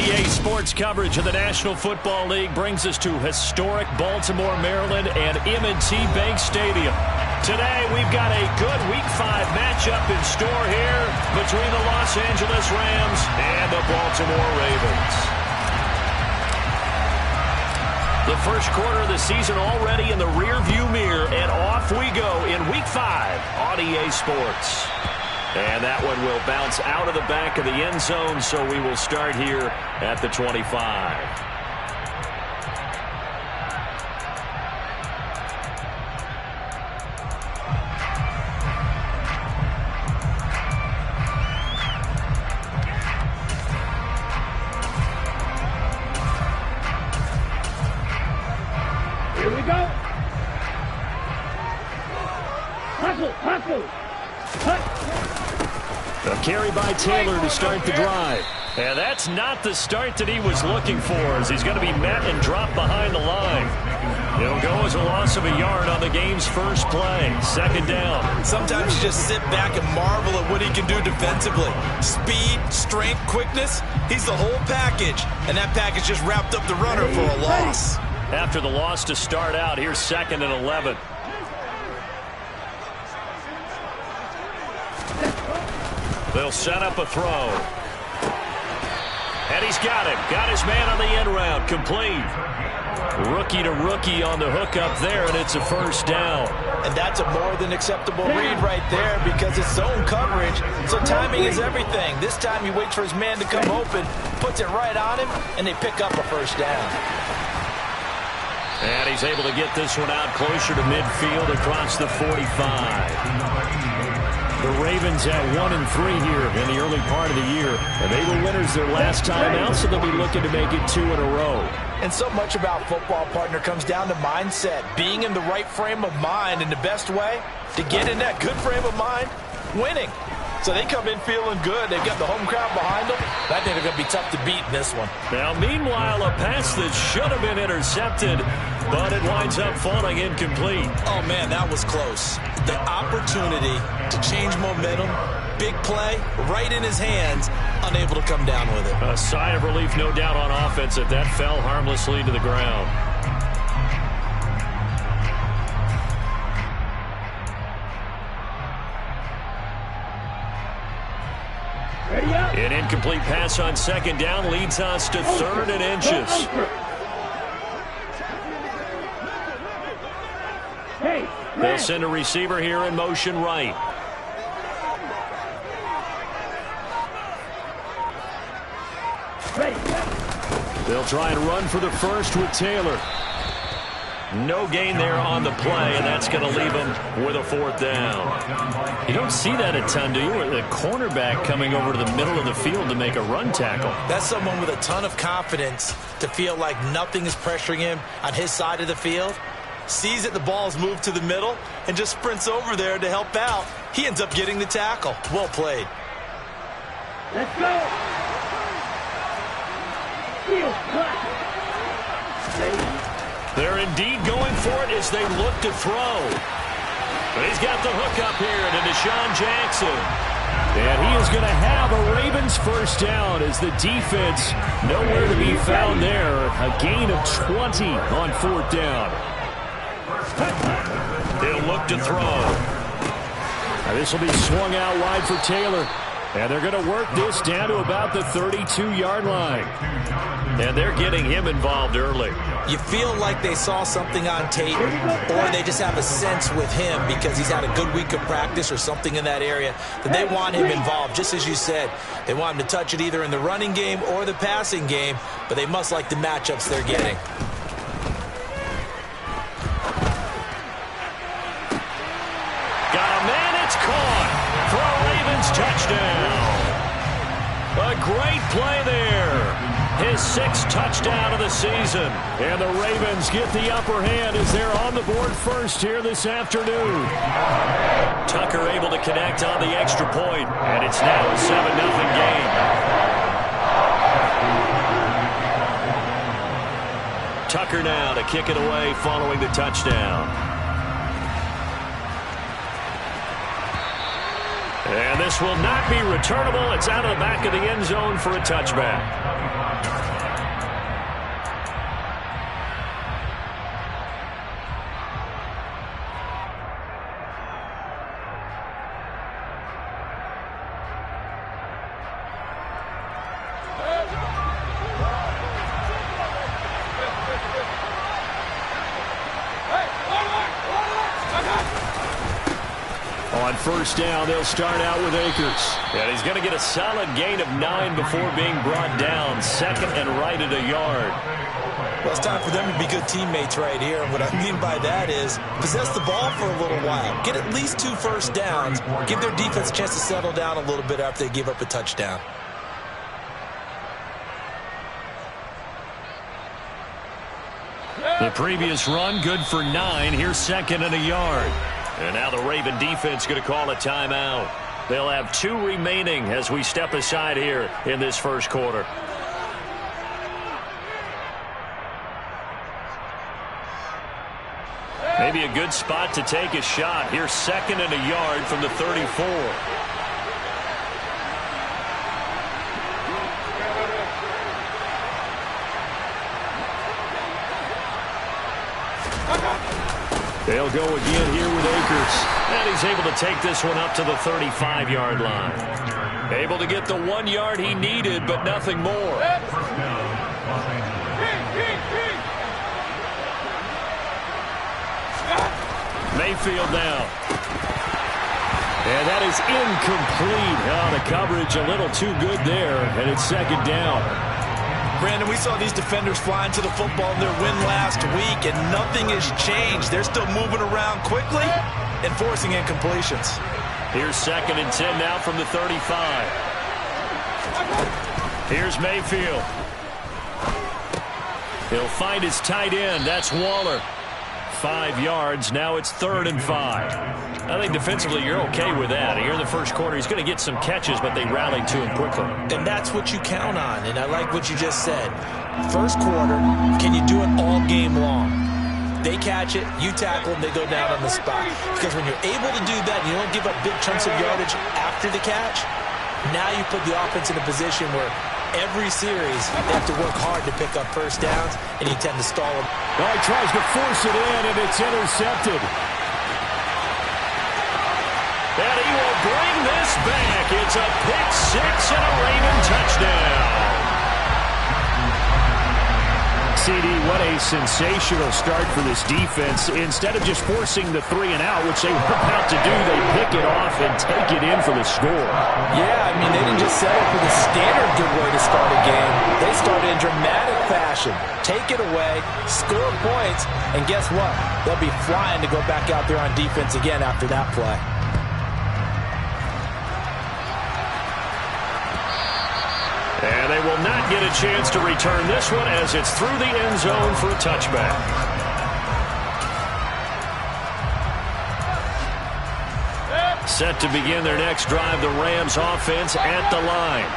EA Sports coverage of the National Football League brings us to historic Baltimore, Maryland, and M&T Bank Stadium. Today, we've got a good Week 5 matchup in store here between the Los Angeles Rams and the Baltimore Ravens. The first quarter of the season already in the rearview mirror, and off we go in Week 5 on EA Sports. And that one will bounce out of the back of the end zone, so we will start here at the 25. Here we go. Hustle. A carry by Taylor to start the drive. And that's not the start that he was looking for, as he's going to be met and dropped behind the line. It'll go as a loss of a yard on the game's first play. Second down. Sometimes you just sit back and marvel at what he can do defensively. Speed, strength, quickness, he's the whole package. And that package just wrapped up the runner for a loss. After the loss to start out, here's 2nd and 11. They'll set up a throw. And he's got him. Got his man on the end route. Complete. Rookie to rookie on the hook up there, and it's a first down. And that's a more than acceptable read right there because it's zone coverage, so timing is everything. This time he waits for his man to come open, puts it right on him, and they pick up a first down. And he's able to get this one out closer to midfield across the 45. The Ravens at 1-3 here in the early part of the year, and they were winners their last time out, so they'll be looking to make it 2 in a row. And so much about football, partner, comes down to mindset, being in the right frame of mind, and the best way to get in that good frame of mind, winning. So they come in feeling good. They've got the home crowd behind them. I think they're going to be tough to beat in this one. Now, meanwhile, a pass that should have been intercepted, but it winds up falling incomplete. Oh, man, that was close. The opportunity to change momentum, big play, right in his hands, unable to come down with it. A sigh of relief, no doubt, on offense that fell harmlessly to the ground. An incomplete pass on 2nd down leads us to 3rd and inches. They'll send a receiver here in motion right. They'll try and run for the first with Taylor. No gain there on the play, and that's going to leave him with a 4th down. You don't see that a ton, do you? The cornerback coming over to the middle of the field to make a run tackle. That's someone with a ton of confidence to feel like nothing is pressuring him on his side of the field. Sees that the ball's moved to the middle and just sprints over there to help out. He ends up getting the tackle. Well played. Let's go. They're indeed going for it as they look to throw. But he's got the hook up here to Deshaun Jackson. And he is going to have a Ravens first down as the defense nowhere to be found there. A gain of 20 on 4th down. They'll look to throw. Now this will be swung out wide for Taylor. And they're going to work this down to about the 32-yard line. And they're getting him involved early. You feel like they saw something on tape, or they just have a sense with him because he's had a good week of practice or something in that area that they want him involved. Just as you said, they want him to touch it either in the running game or the passing game, but they must like the matchups they're getting. Got a man, it's caught for a Ravens touchdown. A great play there. His 6th touchdown of the season. And the Ravens get the upper hand as they're on the board first here this afternoon. Tucker able to connect on the extra point, and it's now a 7-0 game. Tucker now to kick it away following the touchdown. And this will not be returnable. It's out of the back of the end zone for a touchback. first down. They'll start out with Akers. And he's going to get a solid gain of 9 before being brought down. Second and right at a yard. Well, it's time for them to be good teammates right here. And what I mean by that is possess the ball for a little while. Get at least 2 first downs. Give their defense a chance to settle down a little bit after they give up a touchdown. The previous run, good for 9. Here's second and a yard. And now the Raven defense going to call a timeout. They'll have 2 remaining as we step aside here in this first quarter. Maybe a good spot to take a shot. Here's second and a yard from the 34. They'll go again here with Akers. And he's able to take this one up to the 35-yard line. Able to get the 1 yard he needed, but nothing more. Mayfield now. And that is incomplete. Oh, the coverage a little too good there, and it's second down. Brandon, we saw these defenders flying to the football in their win last week, and nothing has changed. They're still moving around quickly and forcing incompletions. Here's second and 10 now from the 35. Here's Mayfield. He'll find his tight end. That's Waller. 5 yards. Now it's 3rd and 5. I think defensively you're okay with that. Here in the first quarter, he's going to get some catches, but they rallied to him quickly. And that's what you count on, and I like what you just said. First quarter, can you do it all game long? They catch it, you tackle them, they go down on the spot. Because when you're able to do that and you don't give up big chunks of yardage after the catch, now you put the offense in a position where every series they have to work hard to pick up first downs, and you tend to stall them. Oh, he tries to force it in, and it's intercepted. And he will bring this back. It's a pick six and a Raven touchdown. CD, what a sensational start for this defense. Instead of just forcing the 3 and out, which they were about to do, they pick it off and take it in for the score. Yeah, I mean, they didn't just settle for the standard good way to start a game. They started in dramatic fashion. Take it away, score points, and guess what? They'll be flying to go back out there on defense again after that play. And they will not get a chance to return this one as it's through the end zone for a touchback. Set to begin their next drive, the Rams offense at the line.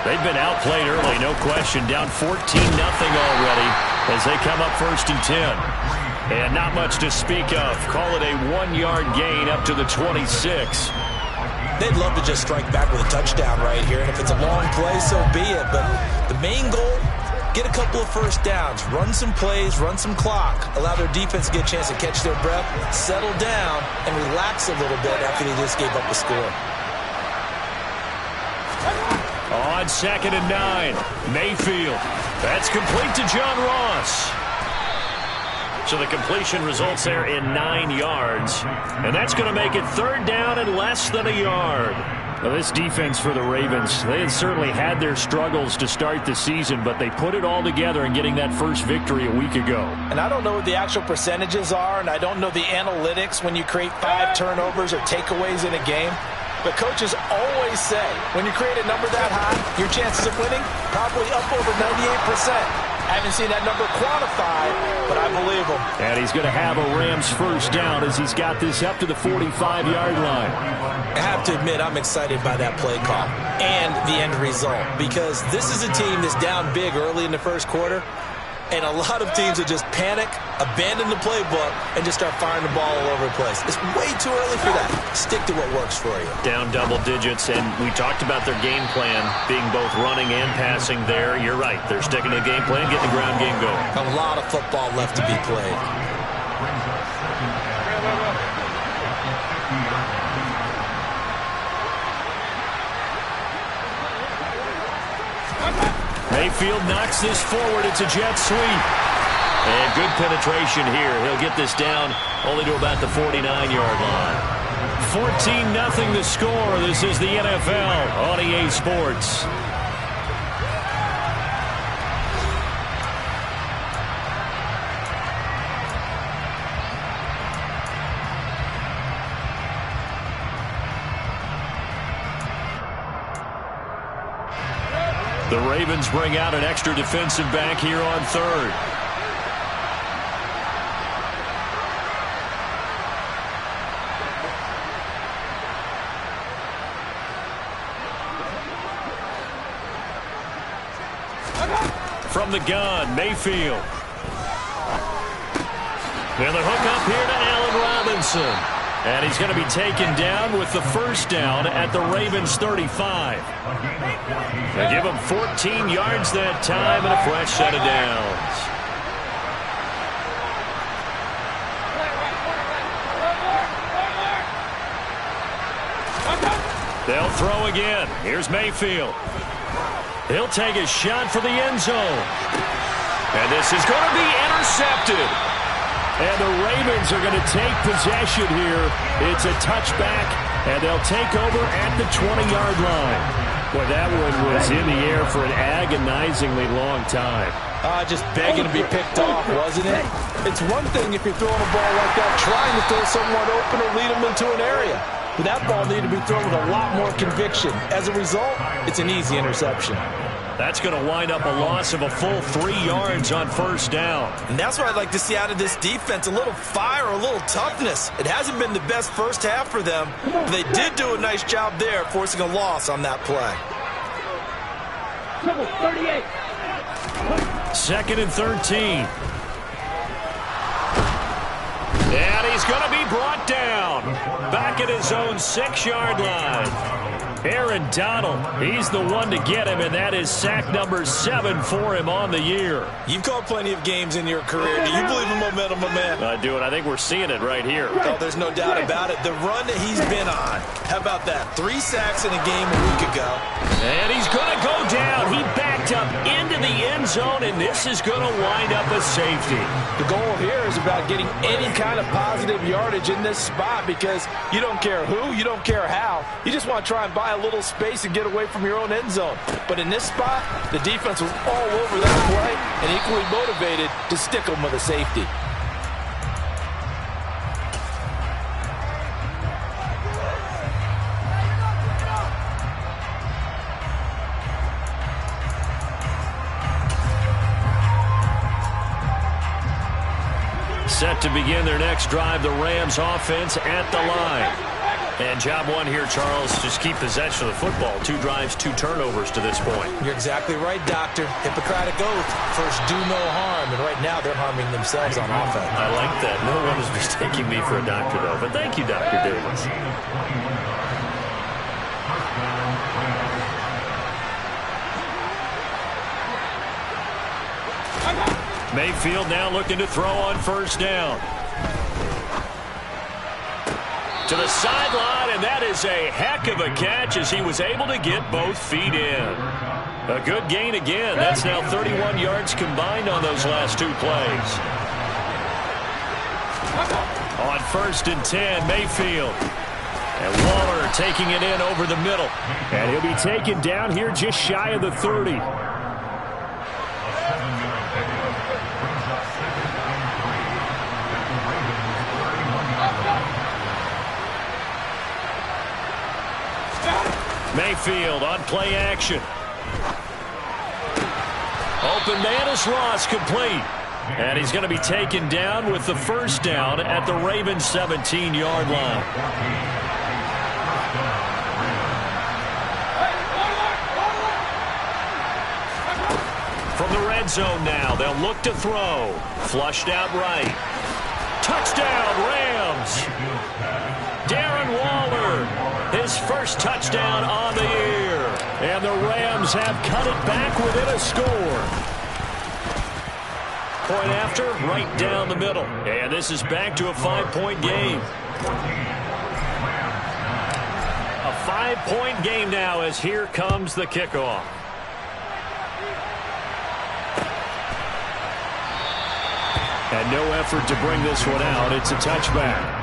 They've been outplayed early, no question. Down 14-0 already as they come up 1st and 10. And not much to speak of. Call it a 1-yard gain up to the 26. They'd love to just strike back with a touchdown right here, and if it's a long play, so be it. But the main goal, get a couple of first downs, run some plays, run some clock, allow their defense to get a chance to catch their breath, settle down, and relax a little bit after they just gave up the score. On 2nd and 9, Mayfield. That's complete to John Ross. So the completion results there in 9 yards. And that's going to make it 3rd down and less than a yard. Well, this defense for the Ravens, they had certainly had their struggles to start the season, but they put it all together in getting that first victory a week ago. And I don't know what the actual percentages are, and I don't know the analytics when you create 5 turnovers or takeaways in a game. But coaches always say, when you create a number that high, your chances of winning probably up over 98%. I haven't seen that number quantified, but I believe him. And he's going to have a Rams first down as he's got this up to the 45-yard line. I have to admit, I'm excited by that play call and the end result, because this is a team that's down big early in the first quarter, and a lot of teams will just panic, abandon the playbook, and just start firing the ball all over the place. It's way too early for that. Stick to what works for you. Down double digits, and we talked about their game plan being both running and passing there. You're right. They're sticking to the game plan, getting the ground game going. A lot of football left to be played. Mayfield knocks this forward. It's a jet sweep. And good penetration here. He'll get this down only to about the 49-yard line. 14-0 the score. This is the NFL on EA Sports. The Ravens bring out an extra defensive back here on third. From the gun, Mayfield. And the hook up here to Allen Robinson. And he's going to be taken down with the first down at the Ravens 35. They give him 14 yards that time and a fresh set of downs. They'll throw again. Here's Mayfield. He'll take a shot for the end zone. And this is going to be intercepted. And the Ravens are going to take possession here. It's a touchback, and they'll take over at the 20-yard line. Boy, that one was in the air for an agonizingly long time. Just begging to be picked off, wasn't it? It's one thing if you're throwing a ball like that, trying to throw someone open or lead them into an area. But that ball needed to be thrown with a lot more conviction. As a result, it's an easy interception. That's going to wind up a loss of a full 3 yards on first down. And that's what I'd like to see out of this defense, a little fire, a little toughness. It hasn't been the best first half for them, but they did do a nice job there, forcing a loss on that play. 38. 2nd and 13. And he's going to be brought down back at his own 6-yard line. Aaron Donald, he's the one to get him, and that is sack number 7 for him on the year. You've called plenty of games in your career. Do you believe in momentum, my man? I do, and I think we're seeing it right here. Oh, there's no doubt about it. The run that he's been on. How about that? 3 sacks in a game a week ago. And he's going to go down. He backed up into the end zone, and this is going to wind up a safety. The goal here is about getting any kind of positive yardage in this spot because you don't care who, you don't care how. You just want to try and buy a little space and get away from your own end zone. But in this spot, the defense was all over that play and equally motivated to stick them with a safety. Set to begin their next drive, the Rams offense at the line. And job one here, Charles, just keep possession of the football. 2 drives, 2 turnovers to this point. You're exactly right, Doctor. Hippocratic oath. First, do no harm. And right now, they're harming themselves on offense. I like that. No one is mistaking me for a doctor, though. But thank you, Dr. Davis. Mayfield now looking to throw on first down. To the sideline, and that is a heck of a catch as he was able to get both feet in. A good gain again. That's now 31 yards combined on those last 2 plays. On 1st and 10, Mayfield. And Waller taking it in over the middle. And he'll be taken down here just shy of the 30. Mayfield on play action. Open man is Ross, complete. And he's going to be taken down with the first down at the Ravens 17-yard line. From the red zone now, they'll look to throw. Flushed out right. Touchdown, Rams. Darren Waller, his first touchdown on the year. And the Rams have cut it back within a score. Point after, right down the middle. And this is back to a 5-point game. A 5-point game now as here comes the kickoff. And no effort to bring this one out. It's a touchback.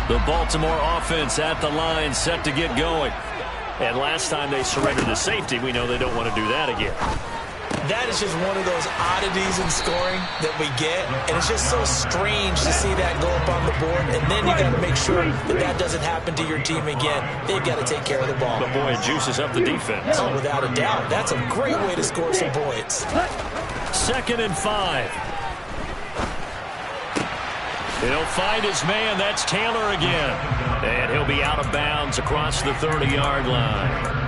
The Baltimore offense at the line, set to get going. And last time they surrendered to safety, we know they don't want to do that again. That is just one of those oddities in scoring that we get, and it's just so strange to see that go up on the board, and then you got to make sure that that doesn't happen to your team again. They've got to take care of the ball. But boy, it juices up the defense. Oh, without a doubt. That's a great way to score some points. 2nd and 5. He'll find his man. That's Taylor again. And he'll be out of bounds across the 30-yard line.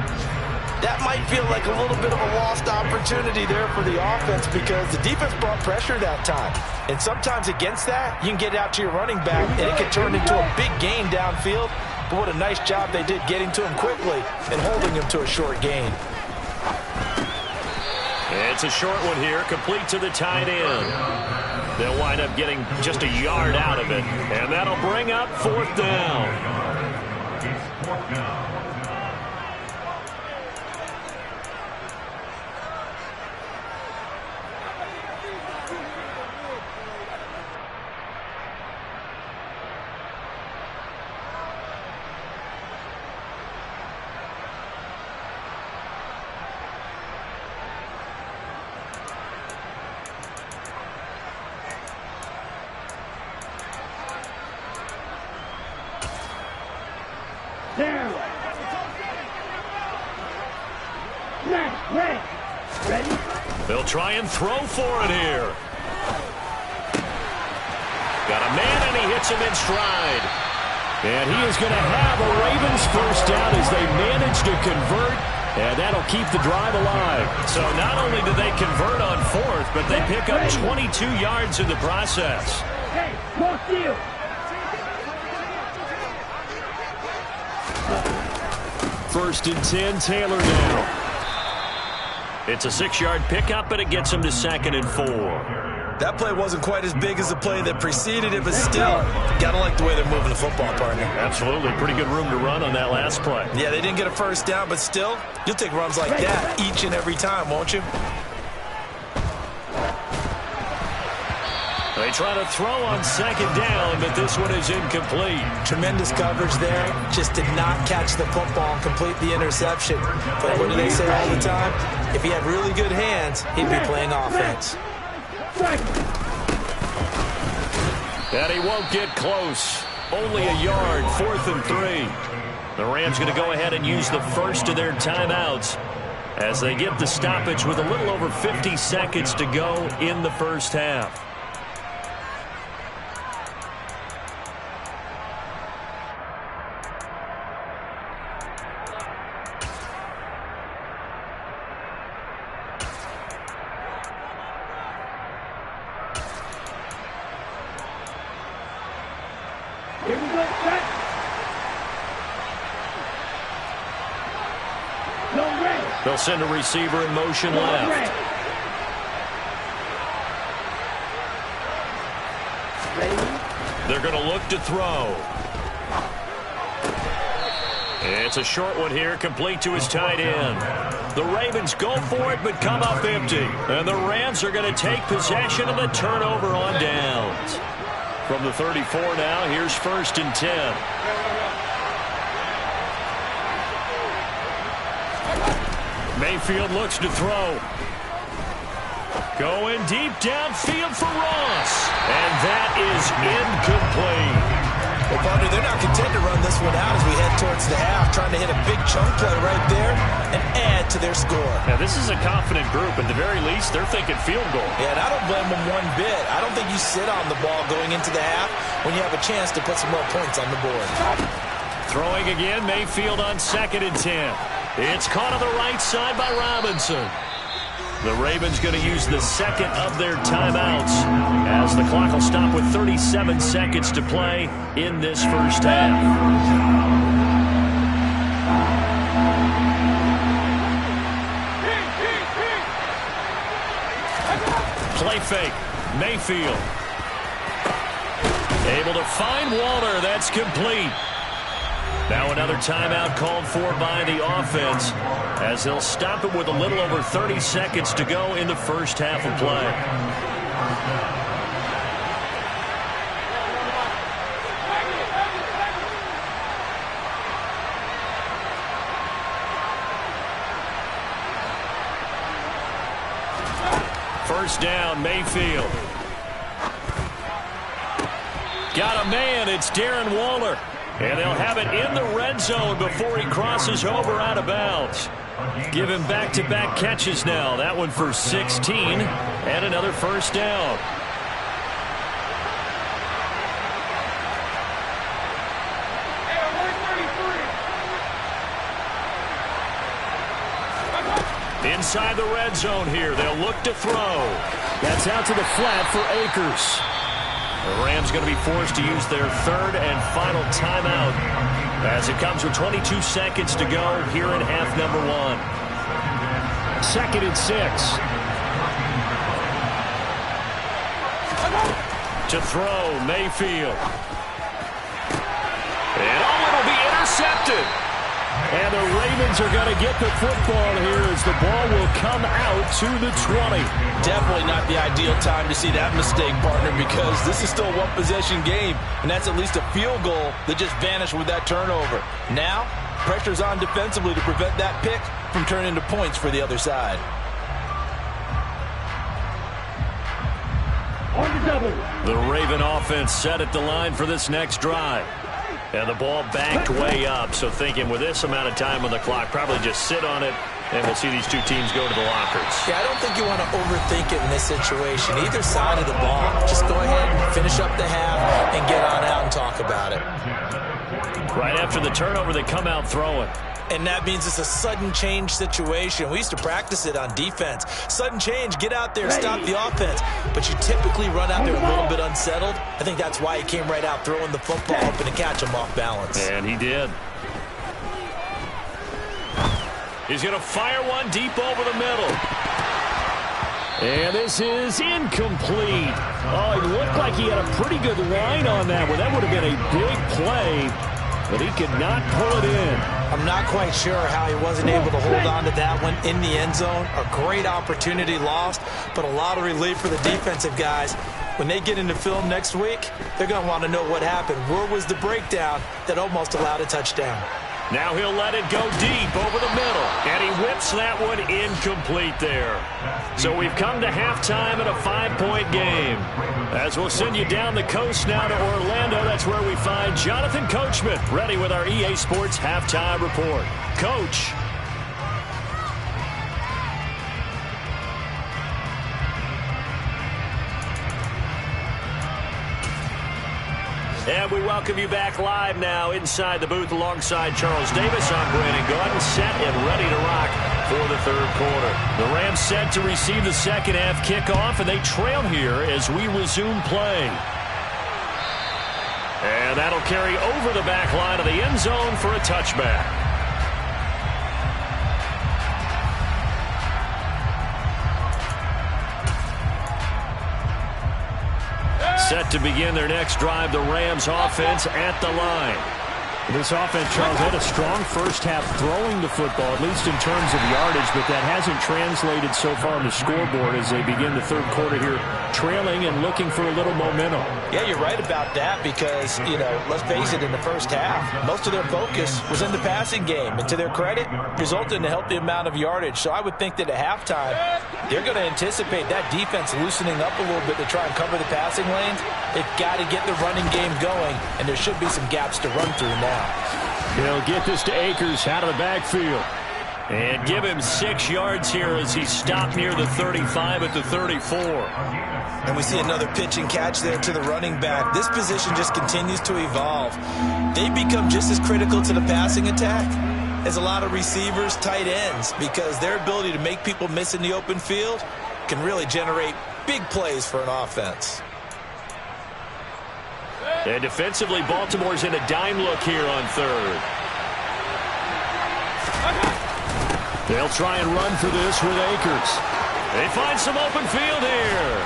That might feel like a little bit of a lost opportunity there for the offense because the defense brought pressure that time. And sometimes against that, you can get out to your running back, and it can turn into a big gain downfield. But what a nice job they did getting to him quickly and holding him to a short gain. It's a short one here, complete to the tight end. They'll wind up getting just a yard out of it, and that'll bring up 4th down. Down. Ready? They'll try and throw for it here. Got a man, and he hits him in stride. And he is going to have a Ravens first down as they manage to convert, and that'll keep the drive alive. So not only do they convert on 4th, but they pick up 22 yards in the process. Hey, more steal. First and 10, Taylor now. It's a 6-yard pickup, but it gets him to 2nd and 4. That play wasn't quite as big as the play that preceded it, but still, gotta like the way they're moving the football, partner. Absolutely. Pretty good room to run on that last play. Yeah, they didn't get a first down, but still, you'll take runs like that each and every time, won't you? They try to throw on 2nd down, but this one is incomplete. Tremendous coverage there. Just did not catch the football and complete the interception. But what do they say all the time? If he had really good hands, he'd be playing offense. And he won't get close. Only a yard, 4th and 3. The Rams going to go ahead and use the first of their timeouts as they get the stoppage with a little over 50 seconds to go in the first half. Here we go, set. No red. They'll send a receiver in motion left. They're going to look to throw. It's a short one here, complete to his tight end. The Ravens go for it, but come up empty. And the Rams are going to take possession of the turnover on downs. From the 34 now, here's 1st and 10. Mayfield looks to throw. Going deep downfield for Ross. And that is incomplete. Well, partner, they're not content to run this one out as we head towards the half, trying to hit a big chunk play right there and add to their score. Now, this is a confident group. At the very least, they're thinking field goal. Yeah, and I don't blame them one bit. I don't think you sit on the ball going into the half when you have a chance to put some more points on the board. Throwing again, Mayfield on 2nd and 10. It's caught on the right side by Robinson. The Ravens going to use the second of their timeouts as the clock will stop with 37 seconds to play in this first half. Play fake. Mayfield. Able to find Walter. That's complete. Now another timeout called for by the offense as they'll stop it with a little over 30 seconds to go in the first half of play. first down, Mayfield. Got a man, it's Darren Waller. And they'll have it in the red zone before he crosses over out of bounds. Give him back-to-back catches now. That one for 16 and another first down. Inside the red zone here. They'll look to throw. That's out to the flat for Akers. The Rams going to be forced to use their third and final timeout as it comes with 22 seconds to go here in half number one. 2nd and 6. To throw, Mayfield. And it'll be intercepted. And the Ravens are going to get the football here as the ball will come out to the 20. Definitely not the ideal time to see that mistake, partner, because this is still a one-possession game, and that's at least a field goal that just vanished with that turnover. Now, pressure's on defensively to prevent that pick from turning into points for the other side. On the double. The Raven offense set at the line for this next drive. And the ball backed way up, so thinking with this amount of time on the clock, probably just sit on it, and we'll see these two teams go to the lockers. Yeah, I don't think you want to overthink it in this situation. Either side of the ball, just go ahead and finish up the half and get on out and talk about it. Right after the turnover, they come out throwing. And that means it's a sudden change situation. We used to practice it on defense. Sudden change, get out there, stop the offense. But you typically run out there a little bit unsettled. I think that's why he came right out throwing the football, hoping to catch him off balance. And he did. He's going to fire one deep over the middle. And this is incomplete. Oh, it looked like he had a pretty good line on that one. That would have been a big play, but he could not pull it in. I'm not quite sure how he wasn't able to hold on to that one in the end zone. A great opportunity lost, but a lot of relief for the defensive guys. When they get into film next week, they're going to want to know what happened. Where was the breakdown that almost allowed a touchdown? Now he'll let it go deep over the middle, and he whips that one incomplete there. So we've come to halftime in a 5-point game. As we'll send you down the coast now to Orlando, that's where we find Jonathan Coachman, ready with our EA Sports Halftime Report. Coach. And we welcome you back live now inside the booth alongside Charles Davis. I'm Brandon Gaudin, set and ready to rock for the third quarter. The Rams set to receive the second half kickoff, and they trail here as we resume play. And that'll carry over the back line of the end zone for a touchback. Set to begin their next drive, the Rams offense at the line. This offense, Charles, had a strong first half throwing the football, at least in terms of yardage, but that hasn't translated so far on the scoreboard as they begin the third quarter here, trailing and looking for a little momentum. Yeah, you're right about that because, let's face it, in the first half, most of their focus was in the passing game. And to their credit, resulted in a healthy amount of yardage. So I would think that at halftime, they're going to anticipate that defense loosening up a little bit to try and cover the passing lanes. They've got to get the running game going, and there should be some gaps to run through now. They'll get this to Akers out of the backfield. And give him 6 yards here as he stopped near the 35 at the 34. And we see another pitch and catch there to the running back. This position just continues to evolve. They become just as critical to the passing attack as a lot of receivers, tight ends, because their ability to make people miss in the open field can really generate big plays for an offense. And defensively, Baltimore's in a dime look here on third. They'll try and run for this with Akers. They find some open field here.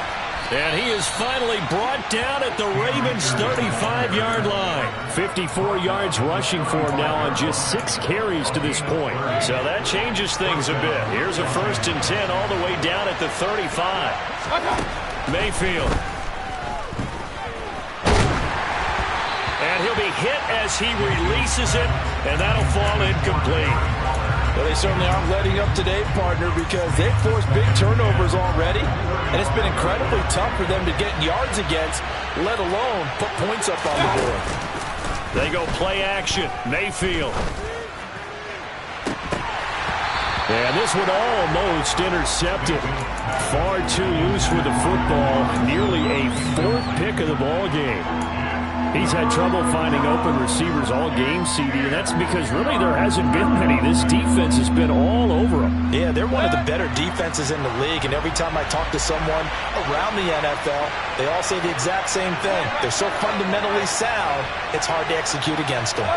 And he is finally brought down at the Ravens' 35-yard line. 54 yards rushing for him now on just 6 carries to this point. So that changes things a bit. Here's a 1st and 10 all the way down at the 35. Mayfield. And he'll be hit as he releases it, and that'll fall incomplete. Well, they certainly aren't letting up today, partner, because they've forced big turnovers already, and it's been incredibly tough for them to get yards against, let alone put points up on the board. They go play action. Mayfield. And this one almost intercepted. Far too loose with the football. Nearly a 4th pick of the ball game. He's had trouble finding open receivers all game, CD, and that's because really there hasn't been many. This defense has been all over them. Yeah, they're one of the better defenses in the league, and every time I talk to someone around the NFL, they all say the exact same thing. They're so fundamentally sound, it's hard to execute against them.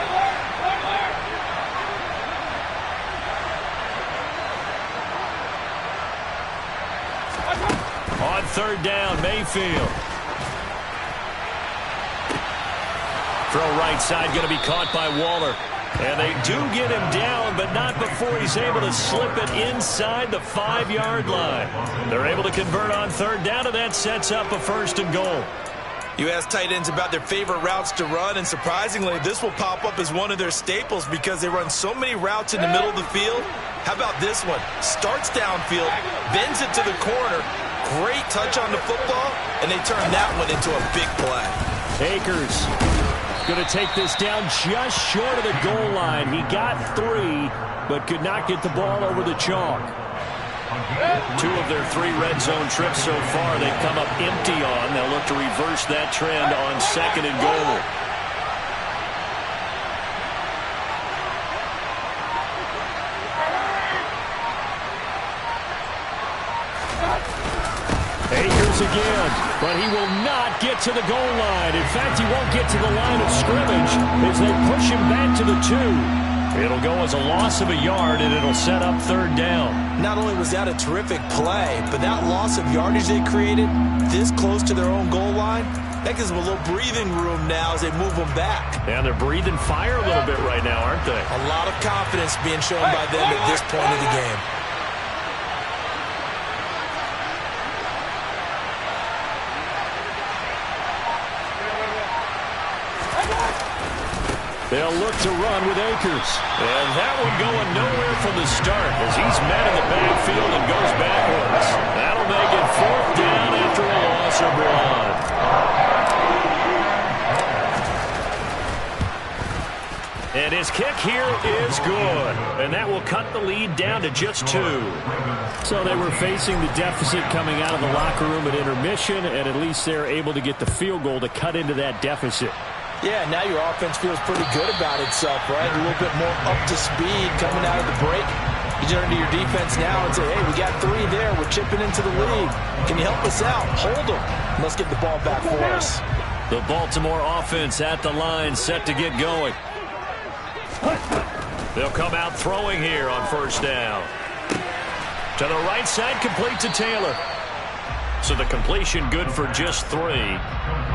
On 3rd down, Mayfield. Throw right side, going to be caught by Waller. And they do get him down, but not before he's able to slip it inside the 5-yard line. They're able to convert on 3rd down, and that sets up a 1st and goal. You ask tight ends about their favorite routes to run, and surprisingly, this will pop up as one of their staples because they run so many routes in the middle of the field. How about this one? Starts downfield, bends it to the corner, great touch on the football, and they turn that one into a big play. Akers going to take this down just short of the goal line. He got 3, but could not get the ball over the chalk. 2 of their 3 red zone trips so far, they've come up empty on. They'll look to reverse that trend on 2nd and goal. Akers again, but he will not get to the goal line. In fact, he won't get to the line of scrimmage as they push him back to the 2. It'll go as a loss of a yard, and it'll set up 3rd down. Not only was that a terrific play, but that loss of yardage they created this close to their own goal line, that gives them a little breathing room now as they move them back. And they're breathing fire a little bit right now, aren't they? A lot of confidence being shown by them at this point of the game. They'll look to run with Akers. And that one going nowhere from the start as he's met in the backfield and goes backwards. That'll make it 4th down after a loss of 1. And his kick here is good. And that will cut the lead down to just 2. So they were facing the deficit coming out of the locker room at intermission, and at least they're able to get the field goal to cut into that deficit. Yeah, now your offense feels pretty good about itself, right? A little bit more up to speed coming out of the break. You turn to your defense now and say, hey, we got 3 there. We're chipping into the lead. Can you help us out? Hold them. Let's get the ball back for us. The Baltimore offense at the line, set to get going. They'll come out throwing here on 1st down. To the right side, complete to Taylor. So the completion good for just 3.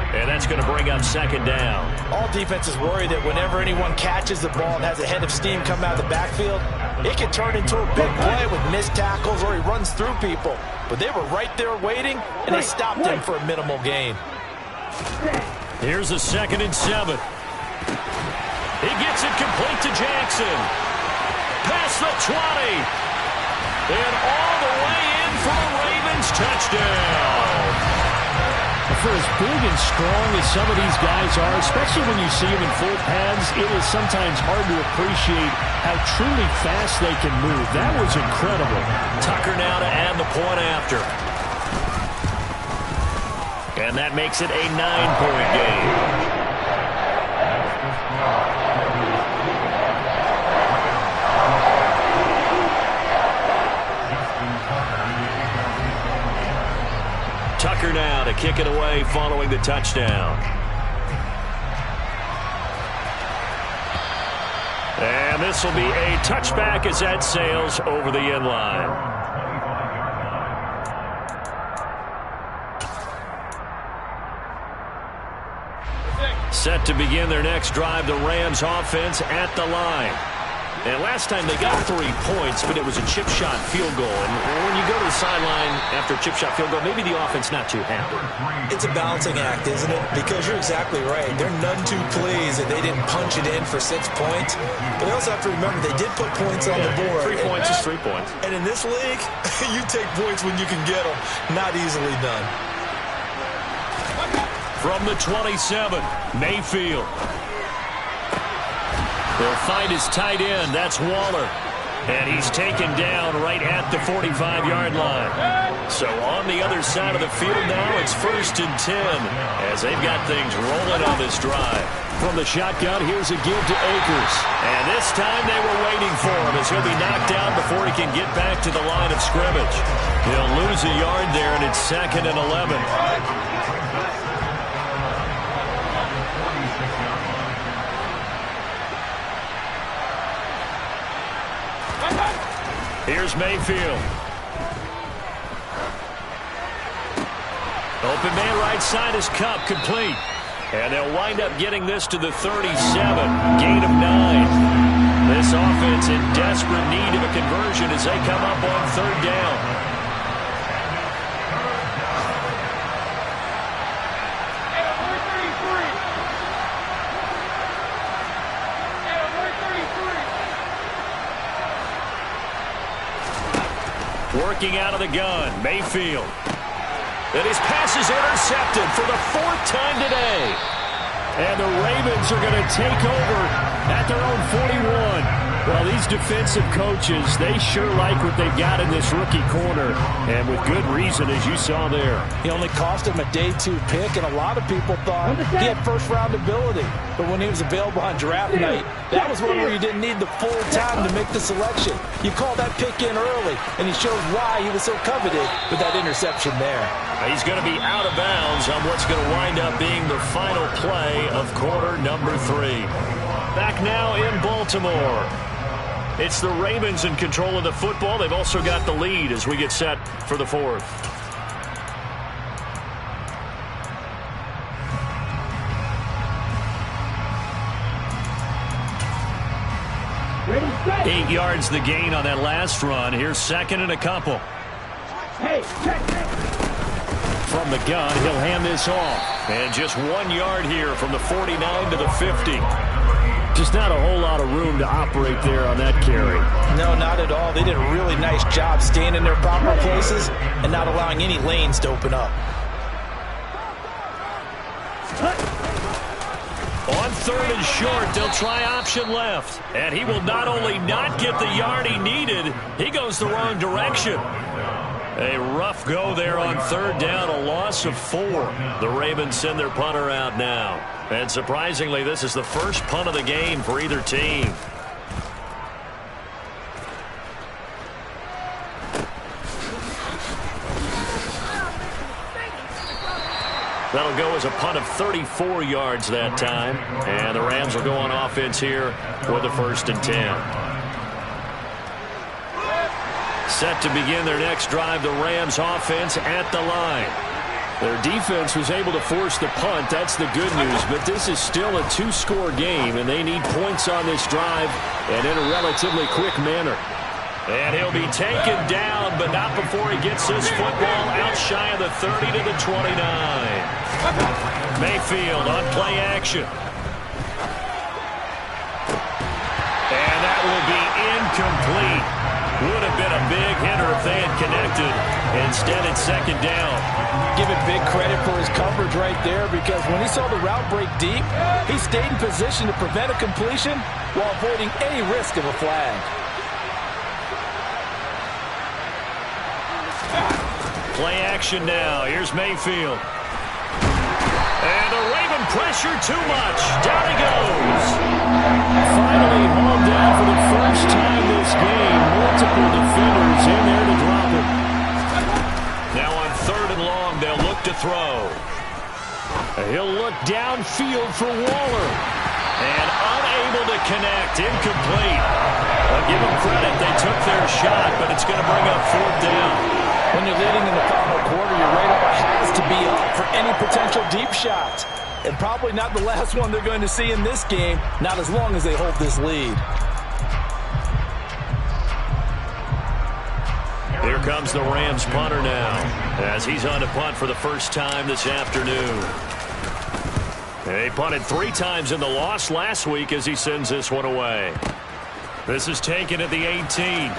And that's going to bring up 2nd down. All defenses worry that whenever anyone catches the ball and has a head of steam come out of the backfield, it can turn into a big play with missed tackles or he runs through people. But they were right there waiting, and they stopped him for a minimal gain. Here's a 2nd and 7. He gets it complete to Jackson. Past the 20. And all the way in for a Ravens touchdown. For as big and strong as some of these guys are, especially when you see them in full pads, it is sometimes hard to appreciate how truly fast they can move. That was incredible. Tucker now to add the point after. And that makes it a 9-point game. Tucker now to kick it away following the touchdown. And this will be a touchback as that sails over the end line. Set to begin their next drive, the Rams offense at the line. And last time they got 3 points, but it was a chip shot field goal. And when you go to the sideline after a chip shot field goal, maybe the offense not too happy. It's a balancing act, isn't it? Because you're exactly right. They're none too pleased that they didn't punch it in for 6 points. But they also have to remember they did put points on the board. 3 points is 3 points. And in this league, you take points when you can get them. Not easily done. From the 27, Mayfield. They'll find his tight end. That's Waller. And he's taken down right at the 45-yard line. So on the other side of the field now, it's 1st and 10 as they've got things rolling on this drive. From the shotgun, here's a give to Akers. And this time they were waiting for him as he'll be knocked down before he can get back to the line of scrimmage. He'll lose a yard there, and it's 2nd and 11. Here's Mayfield. Open man right side is Kupp, complete. And they'll wind up getting this to the 37. Gain of 9. This offense in desperate need of a conversion as they come up on 3rd down. Working out of the gun, Mayfield. And his pass is intercepted for the 4th time today. And the Ravens are going to take over at their own 41. Well, these defensive coaches, they sure like what they've got in this rookie corner. And with good reason, as you saw there. He only cost him a day 2 pick, and a lot of people thought he had first-round ability. But when he was available on draft night, that was one where you didn't need the full time to make the selection. You call that pick in early, and he shows why he was so coveted with that interception there. He's going to be out of bounds on what's going to wind up being the final play of quarter number 3. Back now in Baltimore. It's the Ravens in control of the football. They've also got the lead as we get set for the 4th. Ready, 8 yards the gain on that last run. Here's 2nd and a couple. Hey, check. From the gun, he'll hand this off. And just 1 yard here from the 49 to the 50. Just not a whole lot of room to operate there on that carry. No, not at all. They did a really nice job staying in their proper places and not allowing any lanes to open up. On 3rd and short, they'll try option left. And he will not only not get the yard he needed, he goes the wrong direction. A rough go there on 3rd down, a loss of 4. The Ravens send their punter out now. And surprisingly, this is the first punt of the game for either team. That'll go as a punt of 34 yards that time. And the Rams will go on offense here with a 1st and 10. Set to begin their next drive, the Rams offense at the line. Their defense was able to force the punt. That's the good news, but this is still a 2-score game, and they need points on this drive and in a relatively quick manner. And he'll be taken down, but not before he gets this football out shy of the 30 to the 29. Mayfield on play action. And that will be incomplete. Would have been a big hitter if they had connected. Instead, it's 2nd down. Give it big credit for his coverage right there, because when he saw the route break deep, he stayed in position to prevent a completion while avoiding any risk of a flag. Play action now. Here's Mayfield. And the Raven pressure too much. Down he goes. Finally hauled down for the first time this game. Multiple defenders in there to drop it. Now on 3rd and long, they'll look to throw. He'll look downfield for Waller. And unable to connect. Incomplete. I'll give them credit. They took their shot, but it's going to bring up 4th down. When you're leading in the final quarter, your radar has to be up for any potential deep shots. And probably not the last one they're going to see in this game, not as long as they hold this lead. Here comes the Rams punter now, as he's on to punt for the first time this afternoon. They punted 3 times in the loss last week as he sends this one away. This is taken at the 18.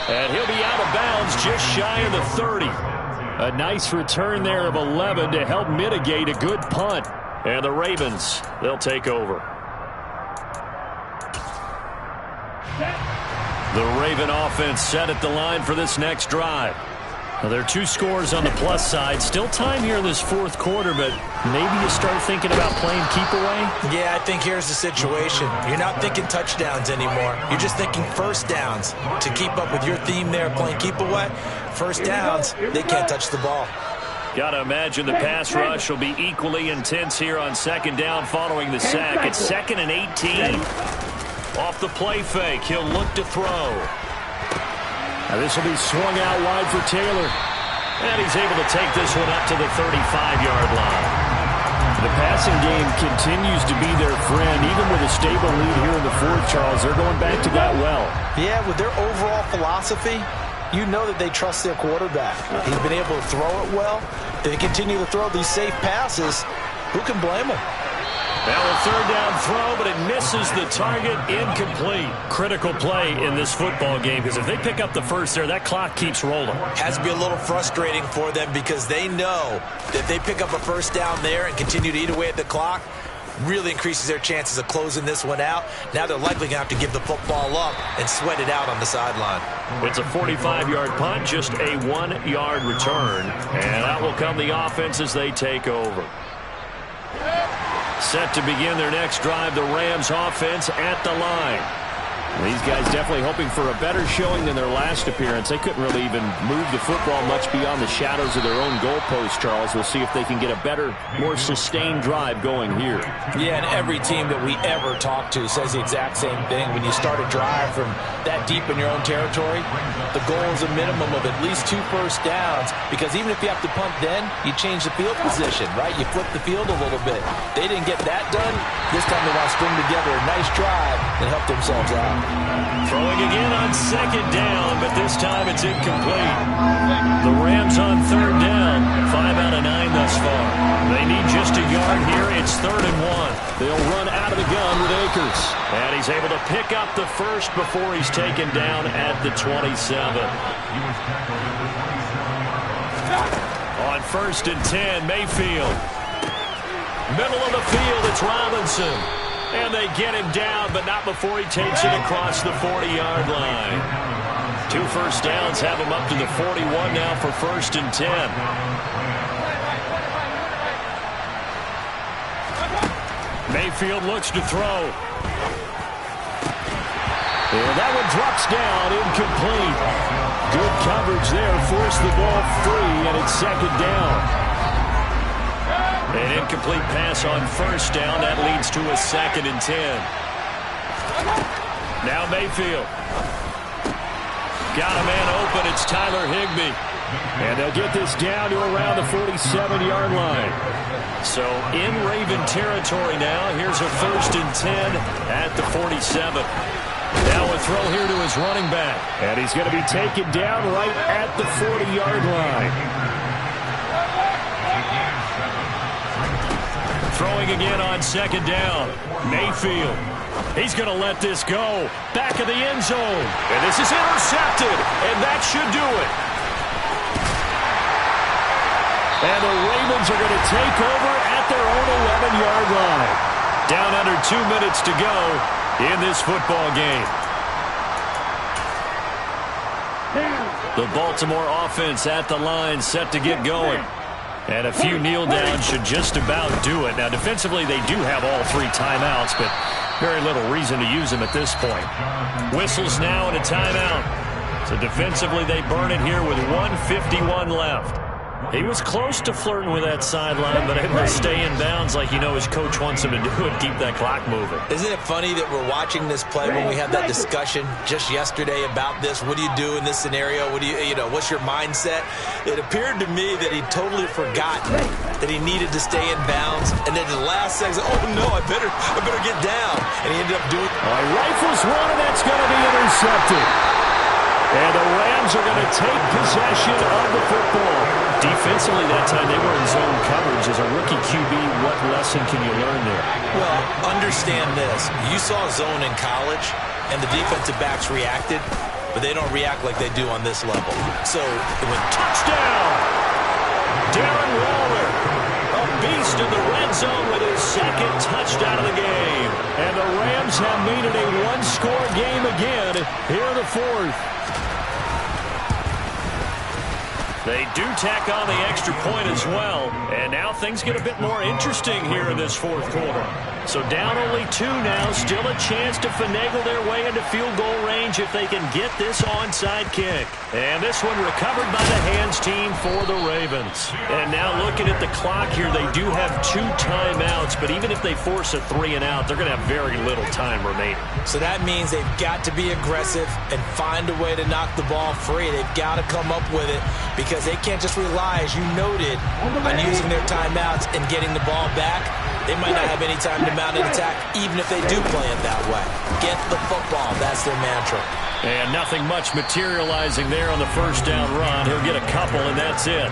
And he'll be out of bounds just shy of the 30. A nice return there of 11 to help mitigate a good punt. And the Ravens, they'll take over. The Raven offense set at the line for this next drive. Well, there are 2 scores on the plus side. Still time here in this 4th quarter, but maybe you start thinking about playing keep away? Yeah, I think here's the situation. You're not thinking touchdowns anymore. You're just thinking first downs. To keep up with your theme there, playing keep away, first downs, they can't touch the ball. Got to imagine the pass rush will be equally intense here on 2nd down following the sack. It's 2nd and 18. Off the play fake, he'll look to throw. Now this will be swung out wide for Taylor. And he's able to take this one up to the 35-yard line. The passing game continues to be their friend. Even with a stable lead here in the 4th, Charles, they're going back to that well. Yeah, with their overall philosophy, you know that they trust their quarterback. He's been able to throw it well. They continue to throw these safe passes. Who can blame them? Now a 3rd down throw, but it misses the target, incomplete. Critical play in this football game, because if they pick up the first there, that clock keeps rolling. Has to be a little frustrating for them because they know that they pick up a first down there and continue to eat away at the clock, really increases their chances of closing this one out. Now they're likely going to have to give the football up and sweat it out on the sideline. It's a 45-yard punt, just a 1-yard return. And out will come the offense as they take over. Set to begin their next drive, the Rams offense at the line. These guys definitely hoping for a better showing than their last appearance. They couldn't really even move the football much beyond the shadows of their own goalpost, Charles. We'll see if they can get a better, more sustained drive going here. Yeah, and every team that we ever talk to says the exact same thing. When you start a drive from that deep in your own territory, the goal is a minimum of at least 2 first downs, because even if you have to punt then, you change the field position, right? You flip the field a little bit. They didn't get that done. This time they want to string together a nice drive and help themselves out. Throwing again on 2nd down, but this time it's incomplete. The Rams on 3rd down, 5 out of 9 thus far. They need just a yard here. It's 3rd and 1. They'll run out of the gun with Akers. And he's able to pick up the first before he's taken down at the 27. On 1st and 10, Mayfield. Middle of the field, it's Robinson. And they get him down, but not before he takes it across the 40-yard line. 2 first downs have him up to the 41 now for 1st and 10. Mayfield looks to throw. And that one drops down, incomplete. Good coverage there, forced the ball free, and it's 2nd down. An incomplete pass on 1st down. That leads to a 2nd and 10. Now Mayfield. Got a man open. It's Tyler Higbee. And they'll get this down to around the 47-yard line. So in Raven territory now. Here's a 1st and 10 at the 47. Now a throw here to his running back. And he's going to be taken down right at the 40-yard line. Throwing again on 2nd down. Mayfield. He's going to let this go. Back of the end zone. And this is intercepted. And that should do it. And the Ravens are going to take over at their own 11-yard line. Down under 2 minutes to go in this football game. The Baltimore offense at the line, set to get going. And a few kneel downs should just about do it. Now, defensively, they do have all 3 timeouts, but very little reason to use them at this point. Whistles now and a timeout. So defensively, they burn it here with 1:51 left. He was close to flirting with that sideline, but able to stay in bounds like you know his coach wants him to do and keep that clock moving. Isn't it funny that we're watching this play when we had that discussion just yesterday about this? What do you do in this scenario? What do you know, what's your mindset? It appeared to me that he'd totally forgotten that he needed to stay in bounds, and then the last second, oh no, I better get down. And he ended up doing it. Rifles one, and that's going to be intercepted. And the Rams are going to take possession of the football. Defensively that time, they were in zone coverage. As a rookie QB, what lesson can you learn there? Well, understand this. You saw zone in college, and the defensive backs reacted, but they don't react like they do on this level. So, it went touchdown! Darren Waller, a beast in the red zone with his second touchdown of the game. And the Rams have made it a one-score game again here in the fourth. They do tack on the extra point as well. And now things get a bit more interesting here in this fourth quarter. So down only 2 now. Still a chance to finagle their way into field goal range if they can get this onside kick. And this one recovered by the hands team for the Ravens. And now looking at the clock here, they do have 2 timeouts. But even if they force a 3-and-out, they're going to have very little time remaining. So that means they've got to be aggressive and find a way to knock the ball free. They've got to come up with it because they can't just rely, as you noted, on using their timeouts and getting the ball back. They might not have any time to mount an attack, even if they do play it that way. Get the football. That's their mantra. And nothing much materializing there on the first down run. He'll get a couple, and that's it.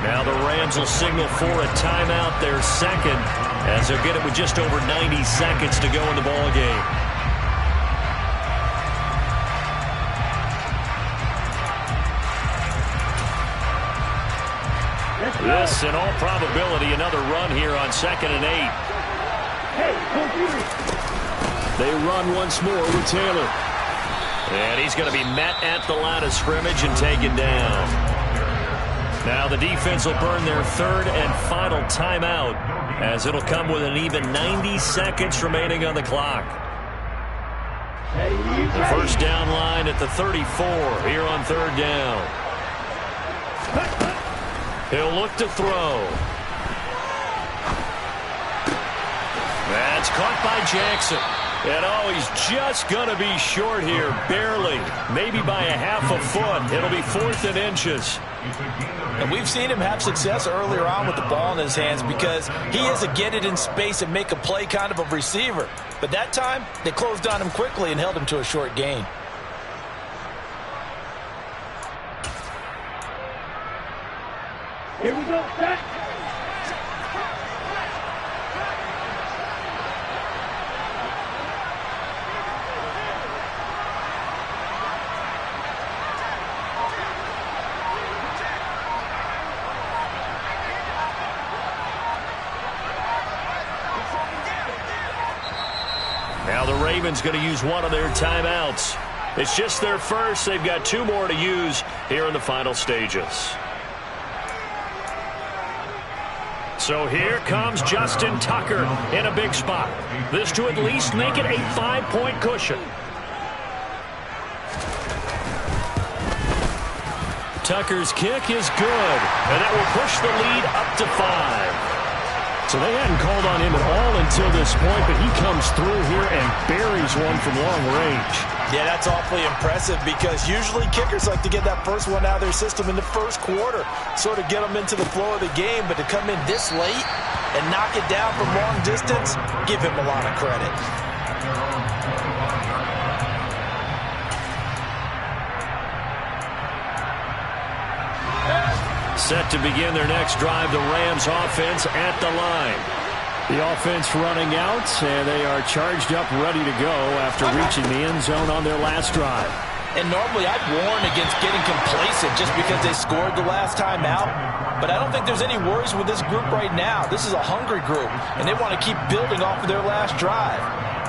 Now the Rams will signal for a timeout, their second, as they'll get it with just over 90 seconds to go in the ball game. This, in all probability, another run here on 2nd and 8. They run once more with Taylor. And he's going to be met at the line of scrimmage and taken down. Now the defense will burn their 3rd and final timeout, as it'll come with an even 90 seconds remaining on the clock. First down line at the 34 here on 3rd down. He'll look to throw. That's caught by Jackson. And oh, he's just going to be short here, barely. Maybe by a half a foot. It'll be 4th and inches. And we've seen him have success earlier on with the ball in his hands because he is a get it in space and make a play kind of a receiver. But that time, they closed on him quickly and held him to a short gain. Here we go, set. Now the Ravens going to use one of their timeouts. It's just their first. They've got 2 more to use here in the final stages. So here comes Justin Tucker in a big spot. This to at least make it a 5-point cushion. Tucker's kick is good, and that will push the lead up to 5. So they hadn't called on him at all until this point, but he comes through here and buries one from long range. Yeah, that's awfully impressive because usually kickers like to get that first one out of their system in the first quarter, sort of get them into the flow of the game, but to come in this late and knock it down from long distance, give him a lot of credit. Set to begin their next drive, the Rams offense at the line. The offense running out, and they are charged up, ready to go after reaching the end zone on their last drive. And normally I'd warn against getting complacent just because they scored the last time out. But I don't think there's any worries with this group right now. This is a hungry group, and they want to keep building off of their last drive.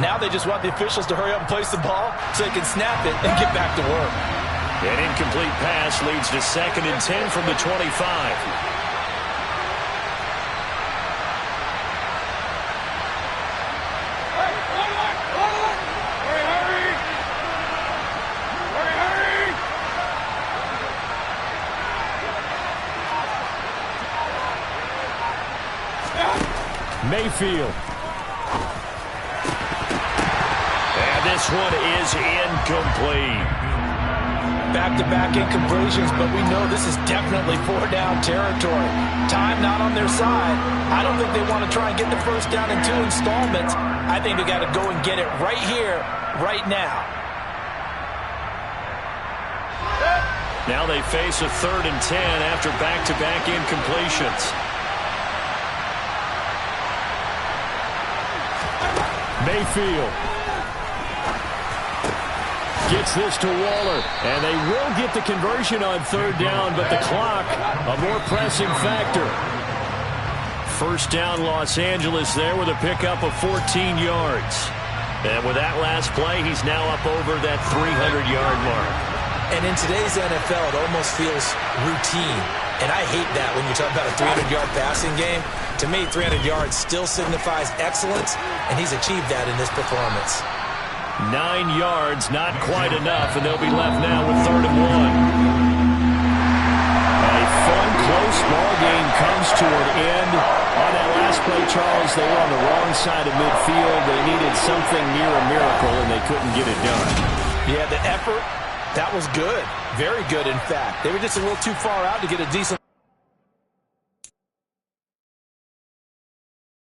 Now they just want the officials to hurry up and place the ball so they can snap it and get back to work. An incomplete pass leads to 2nd and 10 from the 25. Mayfield. And this one is incomplete. Back-to-back incompletions, but we know this is definitely 4-down territory. Time not on their side. I don't think they want to try and get the first down in 2 installments. I think they got to go and get it right here, right now. Now they face a 3rd and 10 after back-to-back incompletions. Mayfield gets this to Waller, and they will get the conversion on 3rd down, but the clock, a more pressing factor. 1st down, Los Angeles there with a pickup of 14 yards. And with that last play, he's now up over that 300-yard mark. And in today's NFL, it almost feels routine. And I hate that when you talk about a 300-yard passing game. To me, 300 yards still signifies excellence, and he's achieved that in this performance. 9 yards, not quite enough, and they'll be left now with 3rd and 1. A fun, close ball game comes to an end. On that last play, Charles, they were on the wrong side of midfield. They needed something near a miracle, and they couldn't get it done. Yeah, the effort, that was good. Very good, in fact. They were just a little too far out to get a decent